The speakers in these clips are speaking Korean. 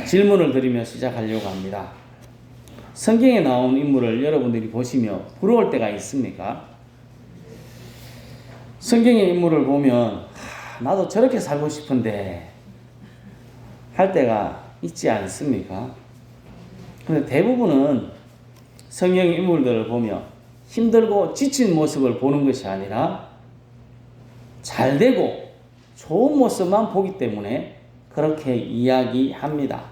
질문을 드리며 시작하려고 합니다. 성경에 나온 인물을 여러분들이 보시며 부러울 때가 있습니까? 성경의 인물을 보면 나도 저렇게 살고 싶은데 할 때가 있지 않습니까? 근데 대부분은 성경의 인물들을 보며 힘들고 지친 모습을 보는 것이 아니라 잘 되고 좋은 모습만 보기 때문에 그렇게 이야기합니다.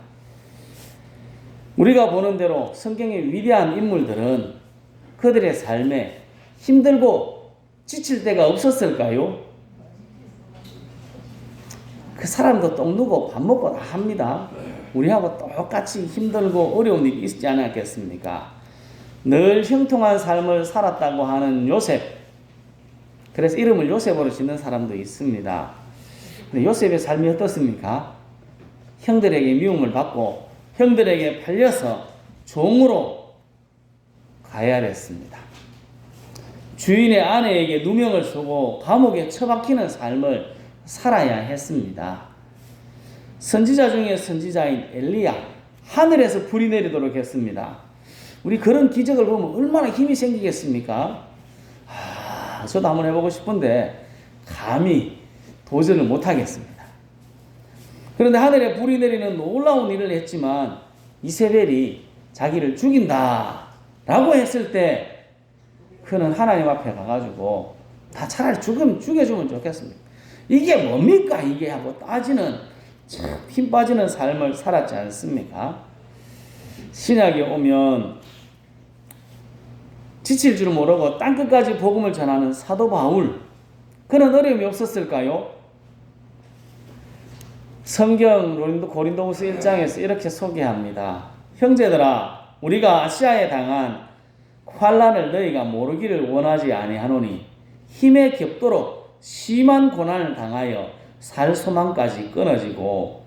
우리가 보는 대로 성경의 위대한 인물들은 그들의 삶에 힘들고 지칠 때가 없었을까요? 그 사람도 똥 누고 밥 먹고 다 합니다. 우리하고 똑같이 힘들고 어려운 일이 있지 않았겠습니까? 늘 형통한 삶을 살았다고 하는 요셉. 그래서 이름을 요셉으로 짓는 사람도 있습니다. 근데 요셉의 삶이 어떻습니까? 형들에게 미움을 받고 형들에게 팔려서 종으로 가야 했습니다. 주인의 아내에게 누명을 쓰고 감옥에 처박히는 삶을 살아야 했습니다. 선지자 중에 선지자인 엘리야, 하늘에서 불이 내리도록 했습니다. 우리 그런 기적을 보면 얼마나 힘이 생기겠습니까? 저도 한번 해보고 싶은데 감히 도전을 못하겠습니다. 그런데 하늘에 불이 내리는 놀라운 일을 했지만 이세벨이 자기를 죽인다 라고 했을 때 그는 하나님 앞에 가가지고 다 차라리 죽여주면 좋겠습니다. 이게 뭡니까 이게 하고 따지는 참 힘 빠지는 삶을 살았지 않습니까? 신약에 오면 지칠 줄 모르고 땅끝까지 복음을 전하는 사도 바울, 그는 어려움이 없었을까요? 성경 고린도후서 1장에서 이렇게 소개합니다. 형제들아, 우리가 아시아에 당한 환난을 너희가 모르기를 원하지 아니하노니 힘에 겹도록 심한 고난을 당하여 살 소망까지 끊어지고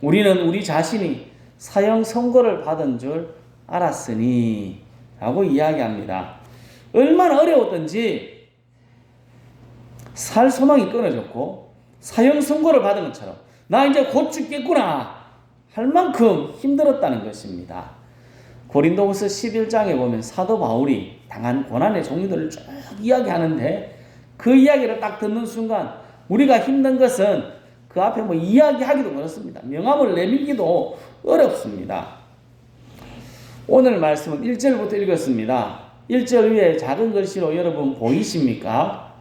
우리는 우리 자신이 사형 선고를 받은 줄 알았으니 라고 이야기합니다. 얼마나 어려웠던지 살 소망이 끊어졌고 사형 선고를 받은 것처럼 나 이제 곧 죽겠구나 할 만큼 힘들었다는 것입니다. 고린도후서 11장에 보면 사도 바울이 당한 고난의 종류들을 쭉 이야기하는데 그 이야기를 딱 듣는 순간 우리가 힘든 것은 그 앞에 뭐 이야기하기도 그렇습니다. 명함을 내밀기도 어렵습니다. 오늘 말씀은 1절부터 읽었습니다. 1절 위에 작은 글씨로 여러분 보이십니까?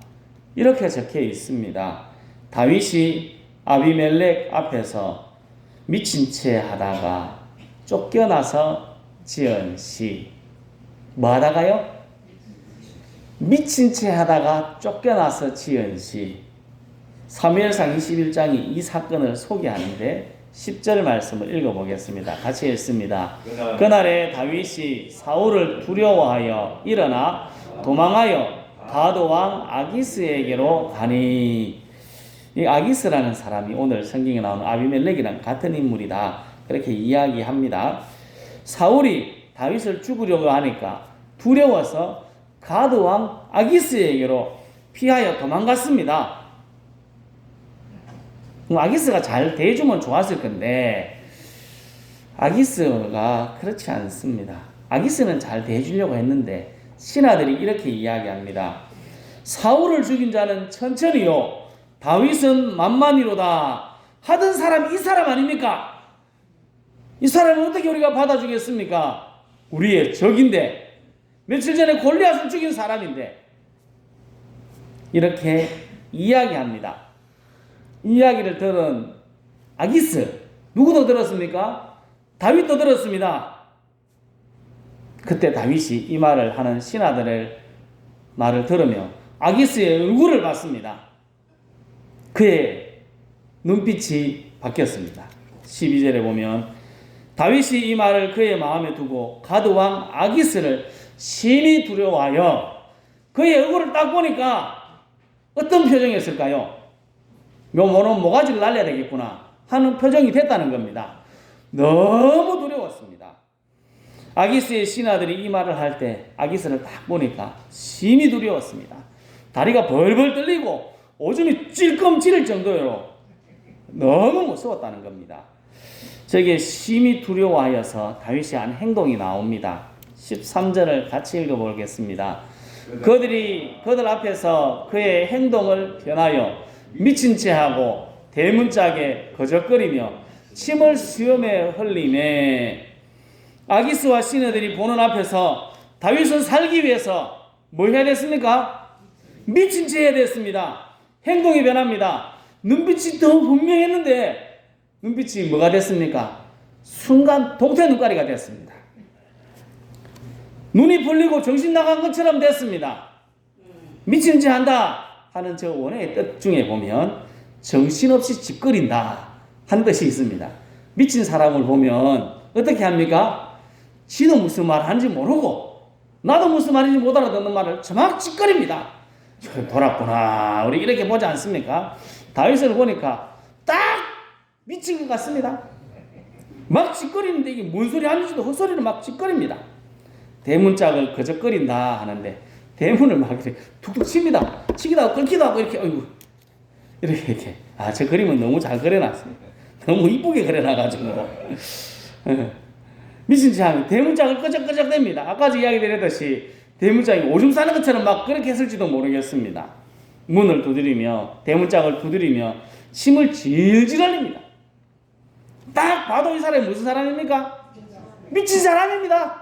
이렇게 적혀 있습니다. 다윗이 아비멜렉 앞에서 미친 채 하다가 쫓겨나서 지은 시. 뭐 하다가요? 미친 채 하다가 쫓겨나서 지은 시. 사무엘상 21장이 이 사건을 소개하는데 10절 말씀을 읽어보겠습니다. 같이 읽습니다. 그날에 다윗이 사울을 두려워하여 일어나 도망하여 가도 왕 아기스에게로 가니. 이 아기스라는 사람이 오늘 성경에 나오는 아비멜렉이랑 같은 인물이다. 그렇게 이야기합니다. 사울이 다윗을 죽으려고 하니까 두려워서 가드 왕 아기스에게로 피하여 도망갔습니다. 아기스가 잘 대해주면 좋았을 건데 아기스가 그렇지 않습니다. 아기스는 잘 대해주려고 했는데 신하들이 이렇게 이야기합니다. 사울을 죽인 자는 천천히요 다윗은 만만히로다 하던 사람이 이 사람 아닙니까? 이 사람을 어떻게 우리가 받아주겠습니까? 우리의 적인데 며칠 전에 골리앗을 죽인 사람인데 이렇게 이야기합니다. 이야기를 들은 아기스, 누구도 들었습니까? 다윗도 들었습니다. 그때 다윗이 이 말을 하는 신하들의 말을 들으며 아기스의 얼굴을 봤습니다. 그의 눈빛이 바뀌었습니다. 12절에 보면 다윗이 이 말을 그의 마음에 두고 가드 왕 아기스를 심히 두려워하여 그의 얼굴을 딱 보니까 어떤 표정이었을까요? 오늘 모가지를 날려야 되겠구나 하는 표정이 됐다는 겁니다. 너무 두려웠습니다. 아기스의 신하들이 이 말을 할 때 아기스를 딱 보니까 심히 두려웠습니다. 다리가 벌벌 떨리고 오줌이 찔끔 찌를 정도로 너무 무서웠다는 겁니다. 저게 심히 두려워하여서 다윗이 한 행동이 나옵니다. 13절을 같이 읽어보겠습니다. 그들 앞에서 그의 행동을 변하여 미친 체하고 대문짝에 거적거리며 침을 수염에 흘리매 아기스와 시너들이 보는 앞에서 다윗은 살기 위해서 뭐 해야 됐습니까? 미친 채 해야 됐습니다. 행동이 변합니다. 눈빛이 더 분명했는데 눈빛이 뭐가 됐습니까? 순간 독태 눈가리가 됐습니다. 눈이 풀리고 정신 나간 것처럼 됐습니다. 미친 채 한다 하는 저 원어의 뜻 중에 보면 정신없이 짓거린다 하는 뜻이 있습니다. 미친 사람을 보면 어떻게 합니까? 지도 무슨 말 하는지 모르고 나도 무슨 말인지 못 알아듣는 말을 저막 짓거립니다. 돌았구나 우리 이렇게 보지 않습니까? 다윗을 보니까 딱 미친 것 같습니다. 막 짓거리는데 이게 뭔 소리 하는지도 헛소리를 막 짓거립니다. 대문짝을 거적거린다 하는데 대문을 막 이렇게 툭툭 칩니다. 치기도 하고 끊기도 하고 이렇게 어이구 이렇게 저 그림은 너무 잘 그려놨습니다. 너무 이쁘게 그려놔가지고 미친 체 하면 대문짝을 끄적끄적 댑니다. 아까 이야기 드렸듯이 대문짝이 오줌 싸는 것처럼 막 그렇게 했을지도 모르겠습니다. 문을 두드리며 대문짝을 두드리며 침을 질질 흘립니다. 딱 봐도 이 사람이 무슨 사람입니까? 미친 사람입니다.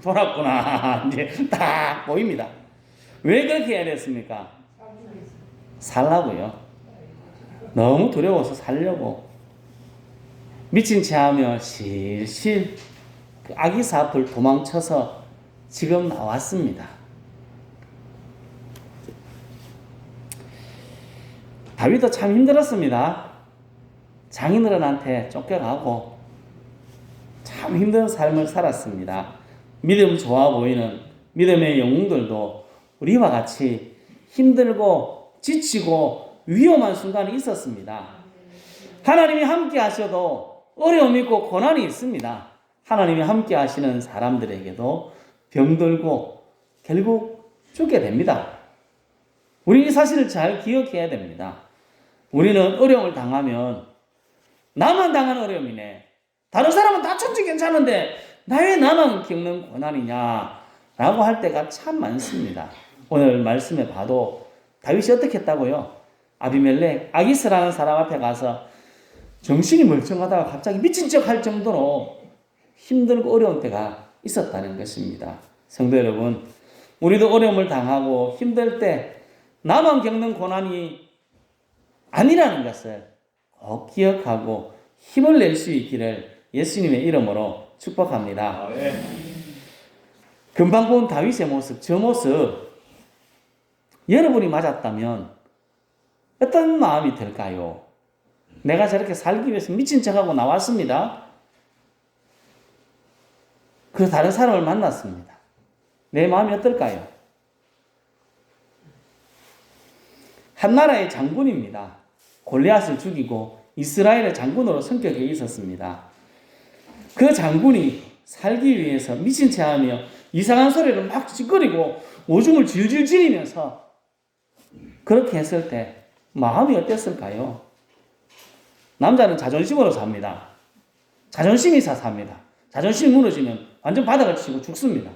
돌았구나 이제 딱 보입니다. 왜 그렇게 해야 됐습니까? 살라고요. 너무 두려워서 살려고 미친 채 하며 실실 그 아기사 앞을 도망쳐서 지금 나왔습니다. 다윗도 참 힘들었습니다. 장인어른한테 쫓겨가고 참 힘든 삶을 살았습니다. 믿음 좋아 보이는 믿음의 영웅들도 우리와 같이 힘들고 지치고 위험한 순간이 있었습니다. 하나님이 함께 하셔도 어려움이 있고 고난이 있습니다. 하나님이 함께 하시는 사람들에게도 병들고 결국 죽게 됩니다. 우리 이 사실을 잘 기억해야 됩니다. 우리는 어려움을 당하면 나만 당하는 어려움이네. 다른 사람은 다 천지 괜찮은데 나 왜 나만 겪는 고난이냐 라고 할 때가 참 많습니다. 오늘 말씀에 봐도 다윗이 어떻게 했다고요? 아비멜렉 아기스라는 사람 앞에 가서 정신이 멀쩡하다가 갑자기 미친 척 할 정도로 힘들고 어려운 때가 있었다는 것입니다. 성도 여러분, 우리도 어려움을 당하고 힘들 때 나만 겪는 고난이 아니라는 것을 꼭 기억하고 힘을 낼 수 있기를 예수님의 이름으로 축복합니다. 금방 본 다윗의 모습, 저 모습 여러분이 맞았다면 어떤 마음이 들까요? 내가 저렇게 살기 위해서 미친 척하고 나왔습니다. 그 다른 사람을 만났습니다. 내 마음이 어떨까요? 한 나라의 장군입니다. 골리앗을 죽이고 이스라엘의 장군으로 성격에 있었습니다. 그 장군이 살기 위해서 미친 채 하며 이상한 소리를 막 찌꺼리고 오줌을 질질 지리면서 그렇게 했을 때 마음이 어땠을까요? 남자는 자존심으로 삽니다. 자존심이 삽니다. 자존심이 무너지면 완전 바닥을 치고 죽습니다.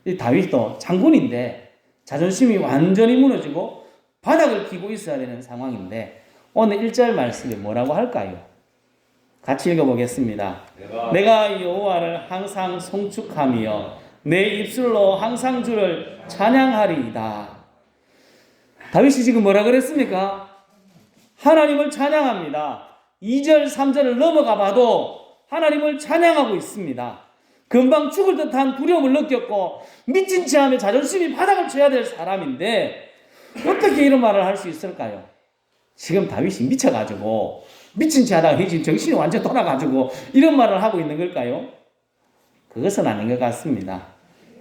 이 다윗도 장군인데 자존심이 완전히 무너지고 바닥을 기고 있어야 되는 상황인데 오늘 1절 말씀에 뭐라고 할까요? 같이 읽어보겠습니다. 내가 여호와를 항상 송축하며 내 입술로 항상 주를 찬양하리이다. 다윗이 지금 뭐라 그랬습니까? 하나님을 찬양합니다. 2절, 3절을 넘어가 봐도 하나님을 찬양하고 있습니다. 금방 죽을 듯한 두려움을 느꼈고 미친 채 하며 자존심이 바닥을 쳐야 될 사람인데 어떻게 이런 말을 할 수 있을까요? 지금 다윗이 미쳐가지고 미친 채 하다가 지금 정신이 완전 돌아가지고 이런 말을 하고 있는 걸까요? 그것은 아닌 것 같습니다.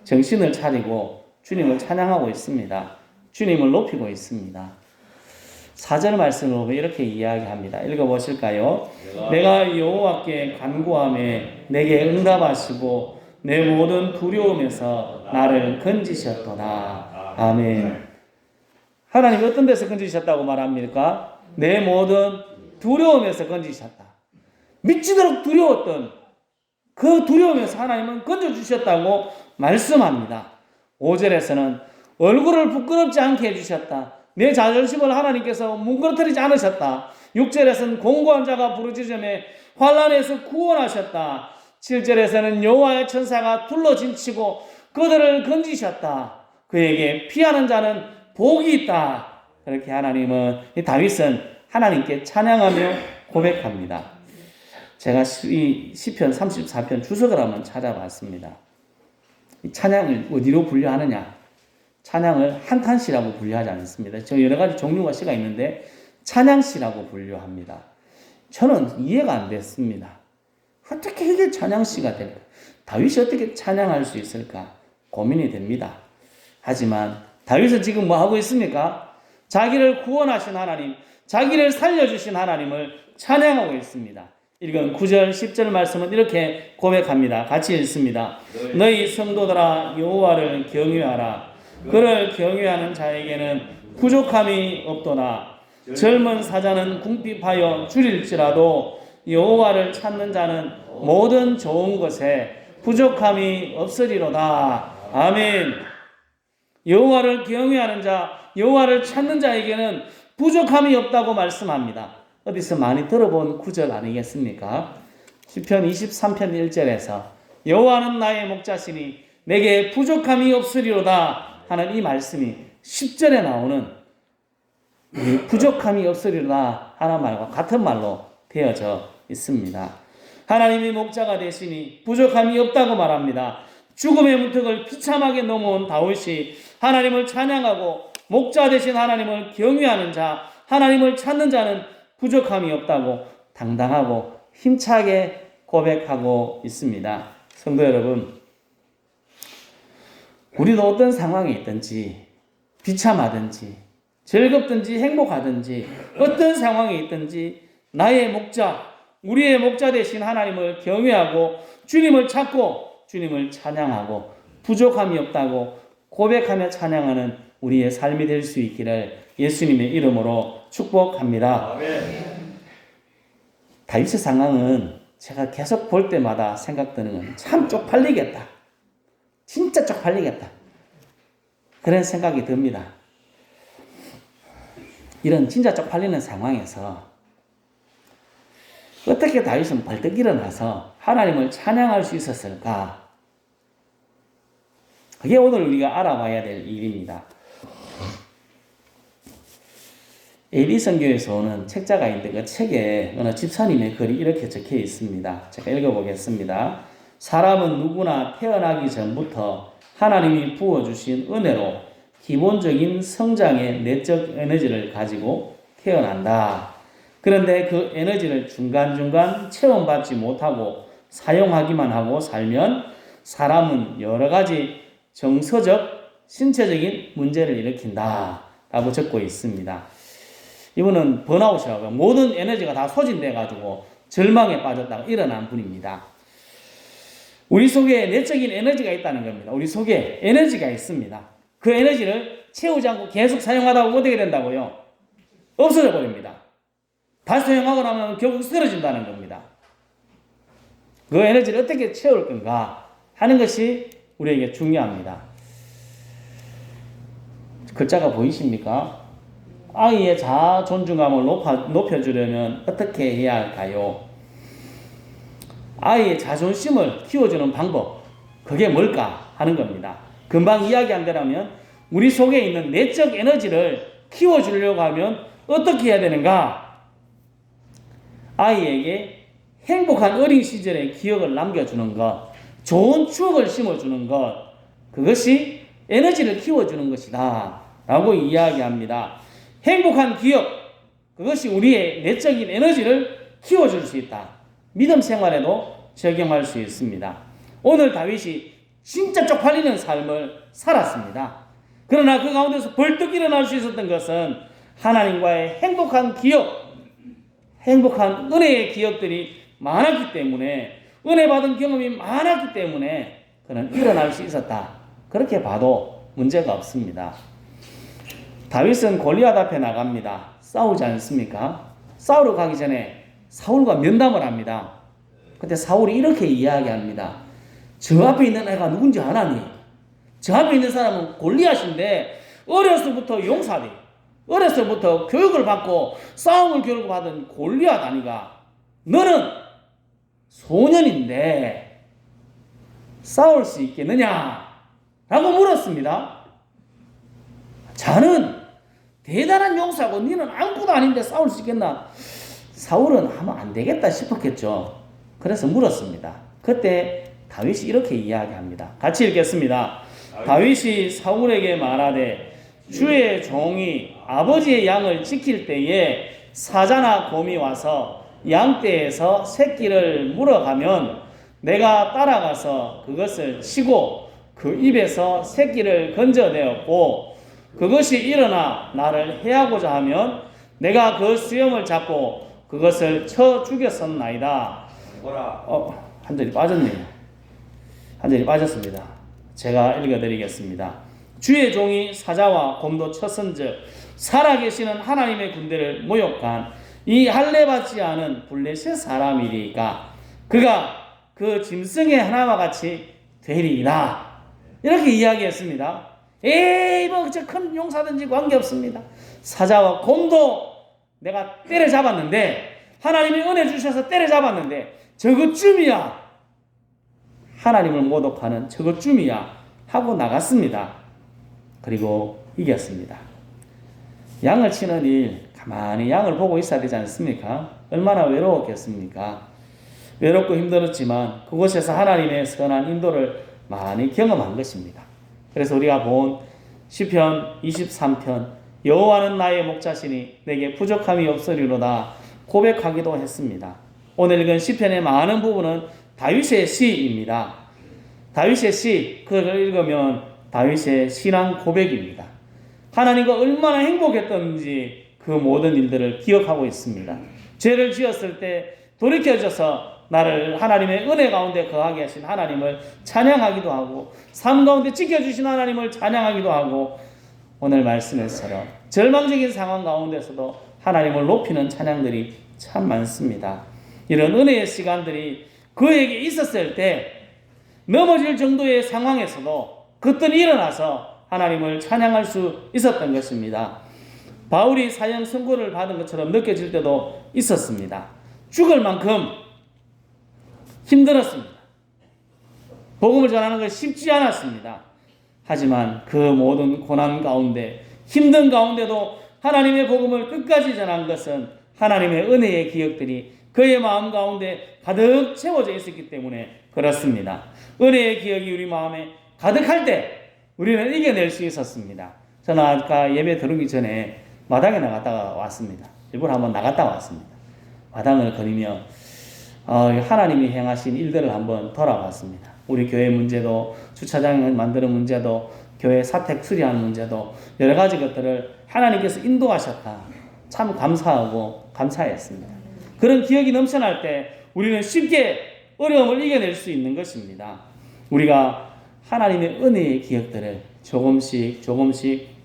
정신을 차리고 주님을 찬양하고 있습니다. 주님을 높이고 있습니다. 4절 말씀을 보면 이렇게 이야기합니다. 읽어보실까요? 내가 여호와께 간구하매 내게 응답하시고 내 모든 두려움에서 나를 건지셨도다. 아멘. 하나님이 어떤 데서 건지셨다고 말합니까? 내 모든 두려움에서 건지셨다. 미치도록 두려웠던 그 두려움에서 하나님은 건져주셨다고 말씀합니다. 5절에서는 얼굴을 부끄럽지 않게 해주셨다. 내 자존심을 하나님께서 뭉그러뜨리지 않으셨다. 6절에서는 공고한 자가 부르짖음에 환난에서 구원하셨다. 7절에서는 여호와의 천사가 둘러진치고 그들을 건지셨다. 그에게 피하는 자는 복이 있다. 그렇게 다윗은 하나님께 찬양하며 고백합니다. 제가 이 시편 34편 주석을 한번 찾아봤습니다. 이 찬양을 어디로 분류하느냐? 찬양을 한 칸시라고 분류하지 않습니다. 저 여러 가지 종류가 시가 있는데 찬양시라고 분류합니다. 저는 이해가 안 됐습니다. 어떻게 이게 찬양시가 될까? 다윗이 어떻게 찬양할 수 있을까? 고민이 됩니다. 하지만 다윗은 지금 뭐 하고 있습니까? 자기를 구원하신 하나님, 자기를 살려주신 하나님을 찬양하고 있습니다. 읽은 9절, 10절 말씀은 이렇게 고백합니다. 같이 읽습니다. 너희 성도들아 여호와를 경외하라. 그를 경외하는 자에게는 부족함이 없도다. 젊은 사자는 궁핍하여 줄일지라도 여호와를 찾는 자는 모든 좋은 것에 부족함이 없으리로다. 아멘. 여호와를 경외하는 자, 여호와를 찾는 자에게는 부족함이 없다고 말씀합니다. 어디서 많이 들어본 구절 아니겠습니까? 시편 23편 1절에서 여호와는 나의 목자시니 내게 부족함이 없으리로다 하는 이 말씀이 10절에 나오는 부족함이 없으리로다 하는 말과 같은 말로 되어져 있습니다. 하나님이 목자가 되시니 부족함이 없다고 말합니다. 죽음의 문턱을 비참하게 넘어온 다윗이 하나님을 찬양하고 목자 되신 하나님을 경외하는 자, 하나님을 찾는 자는 부족함이 없다고 당당하고 힘차게 고백하고 있습니다. 성도 여러분, 우리도 어떤 상황에 있든지 비참하든지 즐겁든지 행복하든지 어떤 상황에 있든지 나의 목자, 우리의 목자 되신 하나님을 경외하고 주님을 찾고 주님을 찬양하고 부족함이 없다고 고백하며 찬양하는 우리의 삶이 될 수 있기를 예수님의 이름으로 축복합니다. 다윗의 상황은 제가 계속 볼 때마다 생각드는 건 참 쪽팔리겠다. 진짜 쪽팔리겠다. 그런 생각이 듭니다. 이런 진짜 쪽팔리는 상황에서 어떻게 다윗은 벌떡 일어나서 하나님을 찬양할 수 있었을까? 그게 오늘 우리가 알아봐야 될 일입니다. AD 선교에서 오는 책자가 있는데 그 책에 어느 집사님의 글이 이렇게 적혀 있습니다. 제가 읽어보겠습니다. 사람은 누구나 태어나기 전부터 하나님이 부어주신 은혜로 기본적인 성장의 내적 에너지를 가지고 태어난다. 그런데 그 에너지를 중간중간 체험받지 못하고 사용하기만 하고 살면 사람은 여러 가지 정서적, 신체적인 문제를 일으킨다 라고 적고 있습니다. 이분은 번아웃이라고 해요. 모든 에너지가 다 소진돼가지고 절망에 빠졌다가 일어난 분입니다. 우리 속에 내적인 에너지가 있다는 겁니다. 우리 속에 에너지가 있습니다. 그 에너지를 채우지 않고 계속 사용하다 보면 어떻게 된다고요? 없어져 버립니다. 다시 사용하고 나면 결국 쓰러진다는 겁니다. 그 에너지를 어떻게 채울 건가 하는 것이 우리에게 중요합니다. 글자가 보이십니까? 아이의 자아 존중감을 높여주려면 어떻게 해야 할까요? 아이의 자존심을 키워주는 방법, 그게 뭘까 하는 겁니다. 금방 이야기한 대로면 우리 속에 있는 내적 에너지를 키워주려고 하면 어떻게 해야 되는가? 아이에게 행복한 어린 시절의 기억을 남겨주는 것, 좋은 추억을 심어주는 것, 그것이 에너지를 키워주는 것이다 라고 이야기합니다. 행복한 기억, 그것이 우리의 내적인 에너지를 키워줄 수 있다. 믿음 생활에도 적용할 수 있습니다. 오늘 다윗이 진짜 쪽팔리는 삶을 살았습니다. 그러나 그 가운데서 벌떡 일어날 수 있었던 것은 하나님과의 행복한 기억, 행복한 은혜의 기억들이 많았기 때문에, 은혜 받은 경험이 많았기 때문에 그는 일어날 수 있었다. 그렇게 봐도 문제가 없습니다. 다윗은 골리앗 앞에 나갑니다. 싸우지 않습니까? 싸우러 가기 전에 사울과 면담을 합니다. 그때 사울이 이렇게 이야기합니다. 저 앞에 있는 애가 누군지 아나니? 저 앞에 있는 사람은 골리앗인데 어려서부터 용사돼. 어려서부터 교육을 받고 싸움을 교육받은 골리앗 아니가? 너는 소년인데 싸울 수 있겠느냐? 라고 물었습니다. 자는 대단한 용사고 너는 아무것도 아닌데 싸울 수 있겠나? 사울은 하면 안 되겠다 싶었겠죠. 그래서 물었습니다. 그때 다윗이 이렇게 이야기합니다. 같이 읽겠습니다. 다윗이 사울에게 말하되 주의 종이 아버지의 양을 지킬 때에 사자나 곰이 와서 양떼에서 새끼를 물어가면 내가 따라가서 그것을 치고 그 입에서 새끼를 건져내었고 그것이 일어나 나를 해하고자 하면 내가 그 수염을 잡고 그것을 쳐 죽였었나이다. 한 절이 빠졌네요. 한 절이 빠졌습니다. 제가 읽어드리겠습니다. 주의 종이 사자와 곰도 쳤은즉 살아계시는 하나님의 군대를 모욕한 이 할례받지 않은 블레셋 사람이리까 그가 그 짐승의 하나와 같이 되리이다. 이렇게 이야기했습니다. 에이 뭐 저 큰 용사든지 관계없습니다. 사자와 곰도 내가 때려잡았는데 하나님이 은혜 주셔서 때려잡았는데 저것쯤이야. 하나님을 모독하는 저것쯤이야 하고 나갔습니다. 그리고 이겼습니다. 양을 치는 일 가만히 양을 보고 있어야 되지 않습니까? 얼마나 외로웠겠습니까? 외롭고 힘들었지만 그곳에서 하나님의 선한 인도를 많이 경험한 것입니다. 그래서 우리가 본 시편 23편 여호와는 나의 목자시니 내게 부족함이 없으리로다 고백하기도 했습니다. 오늘 읽은 시편의 많은 부분은 다윗의 시입니다. 다윗의 시, 그걸 읽으면 다윗의 신앙 고백입니다. 하나님과 얼마나 행복했던지 그 모든 일들을 기억하고 있습니다. 죄를 지었을 때 돌이켜져서 나를 하나님의 은혜 가운데 거하게 하신 하나님을 찬양하기도 하고 삶 가운데 지켜주신 하나님을 찬양하기도 하고 오늘 말씀에서처럼 절망적인 상황 가운데서도 하나님을 높이는 찬양들이 참 많습니다. 이런 은혜의 시간들이 그에게 있었을 때 넘어질 정도의 상황에서도 그때는 일어나서 하나님을 찬양할 수 있었던 것입니다. 바울이 사형 선고를 받은 것처럼 느껴질 때도 있었습니다. 죽을 만큼 힘들었습니다. 복음을 전하는 것이 쉽지 않았습니다. 하지만 그 모든 고난 가운데 힘든 가운데도 하나님의 복음을 끝까지 전한 것은 하나님의 은혜의 기억들이 그의 마음 가운데 가득 채워져 있었기 때문에 그렇습니다. 은혜의 기억이 우리 마음에 가득할 때 우리는 이겨낼 수 있었습니다. 저는 아까 예배 들어오기 전에 마당에 나갔다가 왔습니다. 일부러 한번 나갔다 왔습니다. 마당을 거니며 하나님이 행하신 일들을 한번 돌아봤습니다. 우리 교회 문제도 주차장을 만드는 문제도 교회 사택 수리하는 문제도 여러 가지 것들을 하나님께서 인도하셨다. 참 감사하고 감사했습니다. 그런 기억이 넘쳐날 때 우리는 쉽게 어려움을 이겨낼 수 있는 것입니다. 우리가 하나님의 은혜의 기억들을 조금씩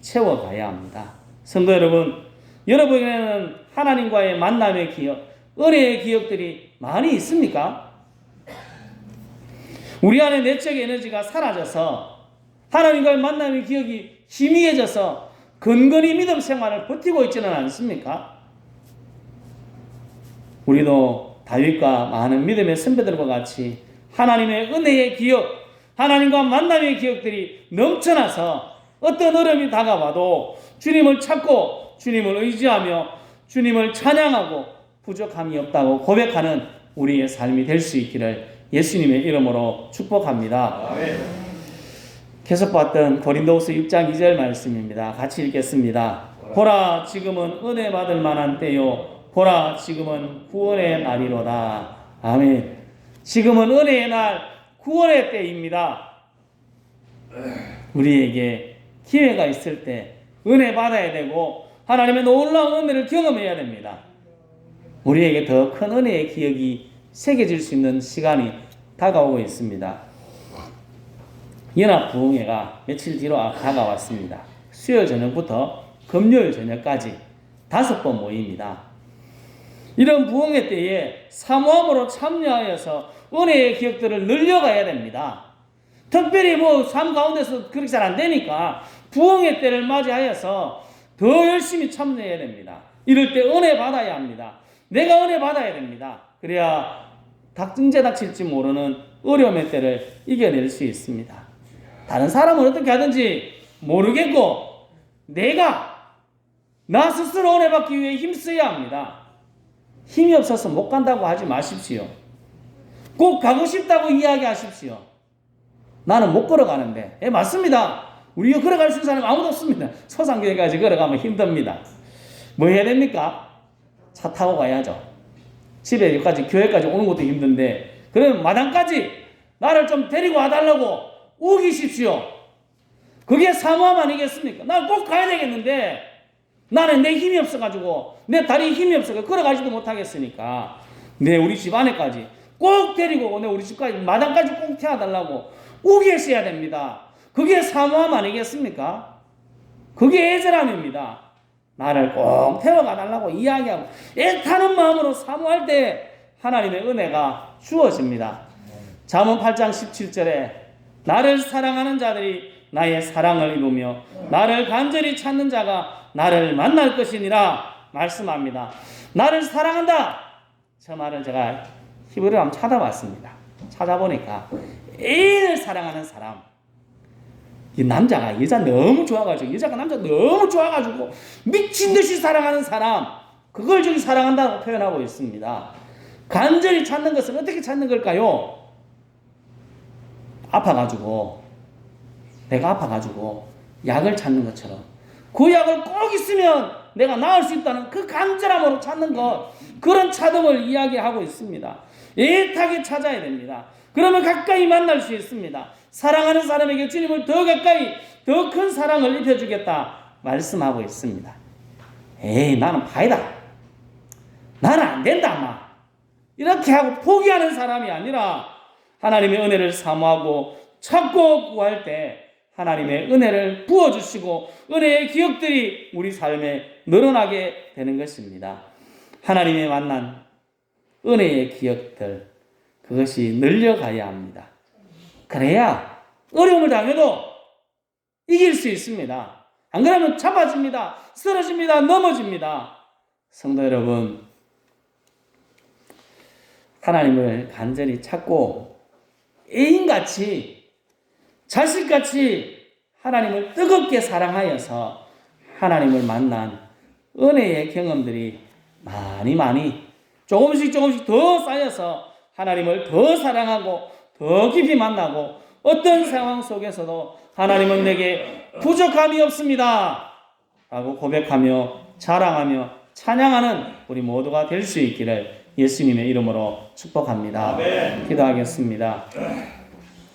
채워가야 합니다. 성도 여러분, 여러분에게는 하나님과의 만남의 기억, 은혜의 기억들이 많이 있습니까? 우리 안에 내적 에너지가 사라져서 하나님과의 만남의 기억이 희미해져서 근근히 믿음 생활을 버티고 있지는 않습니까? 우리도 다윗과 많은 믿음의 선배들과 같이 하나님의 은혜의 기억, 하나님과 만남의 기억들이 넘쳐나서 어떤 어려움이 다가와도 주님을 찾고 주님을 의지하며 주님을 찬양하고 부족함이 없다고 고백하는 우리의 삶이 될 수 있기를 예수님의 이름으로 축복합니다. 아멘. 계속 봤던 고린도후서 6장 2절 말씀입니다. 같이 읽겠습니다. 보라 지금은 은혜 받을 만한 때요 보라 지금은 구원의 날이로다. 아멘. 지금은 은혜의 날, 구원의 때입니다. 우리에게 기회가 있을 때 은혜 받아야 되고 하나님의 놀라운 은혜를 경험해야 됩니다. 우리에게 더 큰 은혜의 기억이 새겨질 수 있는 시간이 다가오고 있습니다. 연합부흥회가 며칠 뒤로 다가왔습니다. 수요일 저녁부터 금요일 저녁까지 5번 모입니다. 이런 부흥의 때에 사모함으로 참여하여서 은혜의 기억들을 늘려가야 됩니다. 특별히 삶 가운데서 그렇게 잘 안 되니까 부흥의 때를 맞이하여서 더 열심히 참여해야 됩니다. 이럴 때 은혜 받아야 합니다. 내가 은혜 받아야 됩니다. 그래야 언제 닥칠지 모르는 어려움의 때를 이겨낼 수 있습니다. 다른 사람은 어떻게 하든지 모르겠고 나 스스로 은혜 받기 위해 힘써야 합니다. 힘이 없어서 못 간다고 하지 마십시오. 꼭 가고 싶다고 이야기하십시오. 나는 못 걸어가는데. 맞습니다. 우리가 걸어갈 수 있는 사람이 아무도 없습니다. 소상교회까지 걸어가면 힘듭니다. 뭐 해야 됩니까? 차 타고 가야죠. 집에 여기까지 교회까지 오는 것도 힘든데 그러면 마당까지 나를 좀 데리고 와달라고 우기십시오. 그게 사모함 아니겠습니까? 나 꼭 가야 되겠는데 나는 내 힘이 없어가지고 내 다리에 힘이 없어서 걸어가지도 못하겠으니까 우리 집 안에까지 꼭 데리고 오고 우리 집까지 마당까지 꼭 태워달라고 우기셔야 됩니다. 그게 사모함 아니겠습니까? 그게 애절함입니다. 나를 꼭 태워가달라고 이야기하고 애타는 마음으로 사모할 때 하나님의 은혜가 주어집니다. 잠언 8장 17절에 나를 사랑하는 자들이 나의 사랑을 입으며 나를 간절히 찾는 자가 나를 만날 것이니라 말씀합니다. 나를 사랑한다. 저 말을 제가 히브리어 한번 찾아봤습니다. 찾아보니까 애인을 사랑하는 사람, 이 남자가 여자 너무 좋아가지고 여자가 남자 너무 좋아가지고 미친 듯이 사랑하는 사람, 그걸 저기 사랑한다고 표현하고 있습니다. 간절히 찾는 것은 어떻게 찾는 걸까요? 내가 아파가지고 약을 찾는 것처럼 그 약을 꼭 있으면 내가 나을 수 있다는 그 간절함으로 찾는 것, 그런 찾음을 이야기하고 있습니다. 애타게 찾아야 됩니다. 그러면 가까이 만날 수 있습니다. 사랑하는 사람에게 주님을 더 가까이 더 큰 사랑을 입혀주겠다 말씀하고 있습니다. 나는 파이다. 나는 안 된다 아마. 이렇게 하고 포기하는 사람이 아니라 하나님의 은혜를 사모하고 찾고 구할 때 하나님의 은혜를 부어주시고 은혜의 기억들이 우리 삶에 늘어나게 되는 것입니다. 하나님의 만난 은혜의 기억들, 그것이 늘려가야 합니다. 그래야 어려움을 당해도 이길 수 있습니다. 안 그러면 잡아집니다. 쓰러집니다. 넘어집니다. 성도 여러분, 하나님을 간절히 찾고 애인같이 자식같이 하나님을 뜨겁게 사랑하여서 하나님을 만난 은혜의 경험들이 많이 조금씩 더 쌓여서 하나님을 더 사랑하고 더 깊이 만나고 어떤 상황 속에서도 하나님은 내게 부족함이 없습니다 라고 고백하며 자랑하며 찬양하는 우리 모두가 될 수 있기를 예수님의 이름으로 축복합니다. 기도하겠습니다.